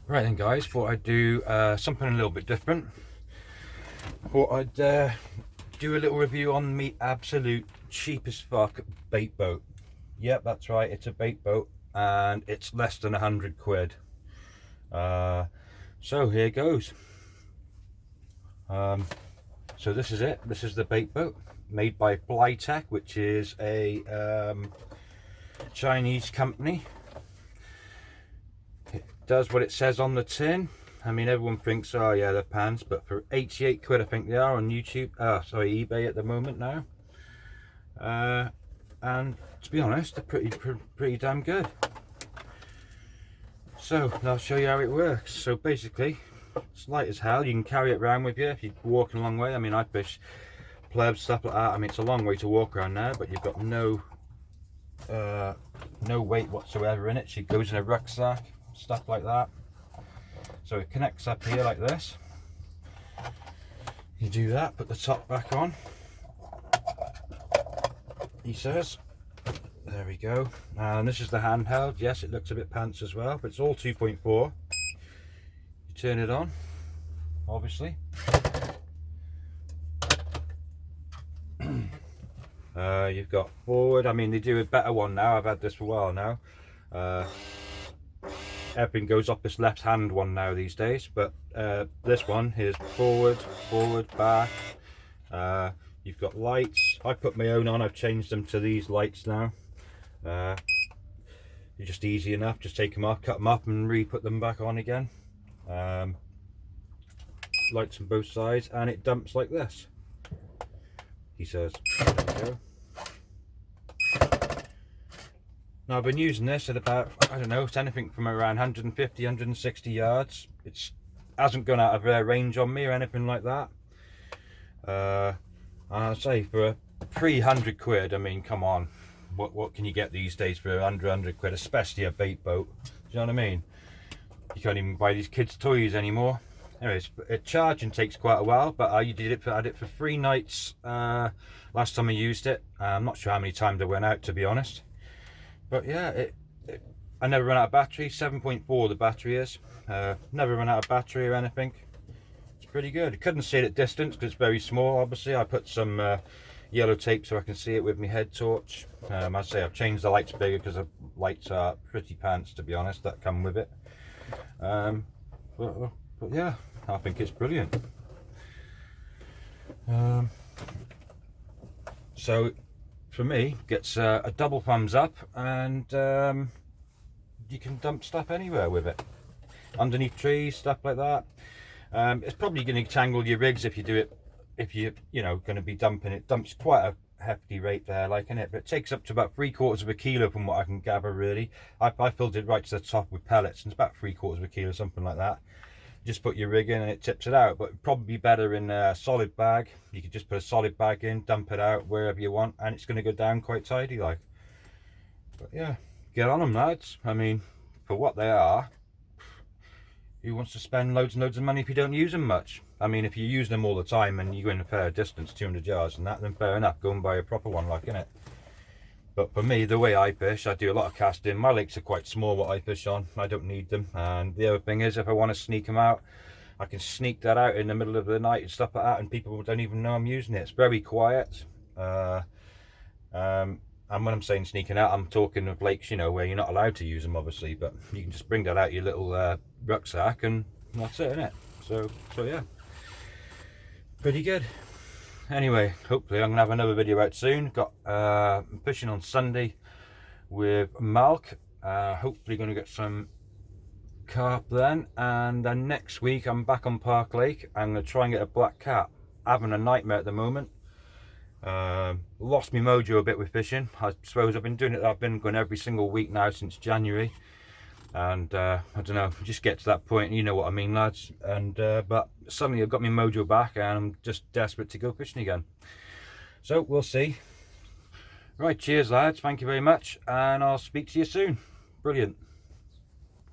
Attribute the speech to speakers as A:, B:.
A: Right then guys, thought I'd do something a little bit different. Thought I'd do a little review on me absolute cheap as fuck bait boat. Yep, that's right, it's a bait boat and it's less than 100 quid. So here goes. So this is it. This is the bait boat made by Flytec, which is a Chinese company. It does what it says on the tin. I mean, everyone thinks, oh yeah, they're pants, but for 88 quid I think they are on YouTube, sorry, eBay at the moment now. And to be honest, they're pretty damn good. So I'll show you how it works. So basically, it's light as hell. You can carry it around with you if you're walking a long way. I mean, I fish plebs, stuff like that. I mean, it's a long way to walk around now, but you've got no weight whatsoever in it. She goes in a rucksack, stuff like that. So it connects up here like this. You do that, put the top back on, he says. There we go. And this is the handheld. Yes, it looks a bit pants as well, but it's all 2.4. You turn it on, obviously. You've got forward. I mean, they do a better one now. I've had this for a while now. Everything goes off this left hand one now these days, but this one is forward, back. You've got lights. I put my own on. I've changed them to these lights now. They're just easy enough. Just take them off, cut them up, and re-put them back on again. Lights on both sides, and it dumps like this, he says. There we go. Now I've been using this at about, I don't know, it's anything from around 150, 160 yards. It hasn't gone out of range on me or anything like that. And I'll say for 300 quid, I mean, come on, what can you get these days for under 100 quid, especially a bait boat? Do you know what I mean? You can't even buy these kids' toys anymore. Anyways, charging takes quite a while, but I had it for 3 nights last time I used it. I'm not sure how many times I went out, to be honest. But yeah, I never run out of battery. 7.4 the battery is. Never run out of battery or anything. It's pretty good. I couldn't see it at distance because it's very small, obviously. I put some yellow tape so I can see it with my head torch. I say I've changed the lights bigger because the lights are pretty pants, to be honest, that come with it. But yeah, I think it's brilliant. So for me, gets a double thumbs up, and you can dump stuff anywhere with it, underneath trees, stuff like that. It's probably going to tangle your rigs if you do it, if you going to be dumping it. Dumps quite a hefty rate there, like, in it, but it takes up to about 3/4 of a kilo from what I can gather. Really, I filled it right to the top with pellets, and it's about 3/4 of a kilo, something like that. Just put your rig in and it tips it out, but it'd probably be better in a solid bag. You could just put a solid bag in, dump it out wherever you want, and it's going to go down quite tidy, like. But yeah, get on them, lads. I mean, for what they are, who wants to spend loads and loads of money if you don't use them much? I mean, if you use them all the time and you go in a fair distance, 200 yards and that, then fair enough, go and buy a proper one, like, innit? But for me, the way I fish, I do a lot of casting. My lakes are quite small, what I fish on. I don't need them. And the other thing is, if I want to sneak them out, I can sneak that out in the middle of the night and stuff like that, and people don't even know I'm using it. It's very quiet. And when I'm saying sneaking out, I'm talking of lakes, where you're not allowed to use them, obviously. But you can just bring that out your little rucksack, and that's it, innit? So yeah, pretty good. Anyway, hopefully I'm gonna have another video out soon. Got fishing on Sunday with Malk. Hopefully gonna get some carp then, and then next week I'm back on Park Lake. I'm gonna try and get a black cat. Having a nightmare at the moment. Lost my mojo a bit with fishing. I suppose I've been doing it. I've been going every single week now since January, and I don't know, just get to that point, you know what I mean, lads. And but suddenly I've got my mojo back and I'm just desperate to go fishing again, so we'll see. Right, cheers lads, thank you very much, and I'll speak to you soon. Brilliant.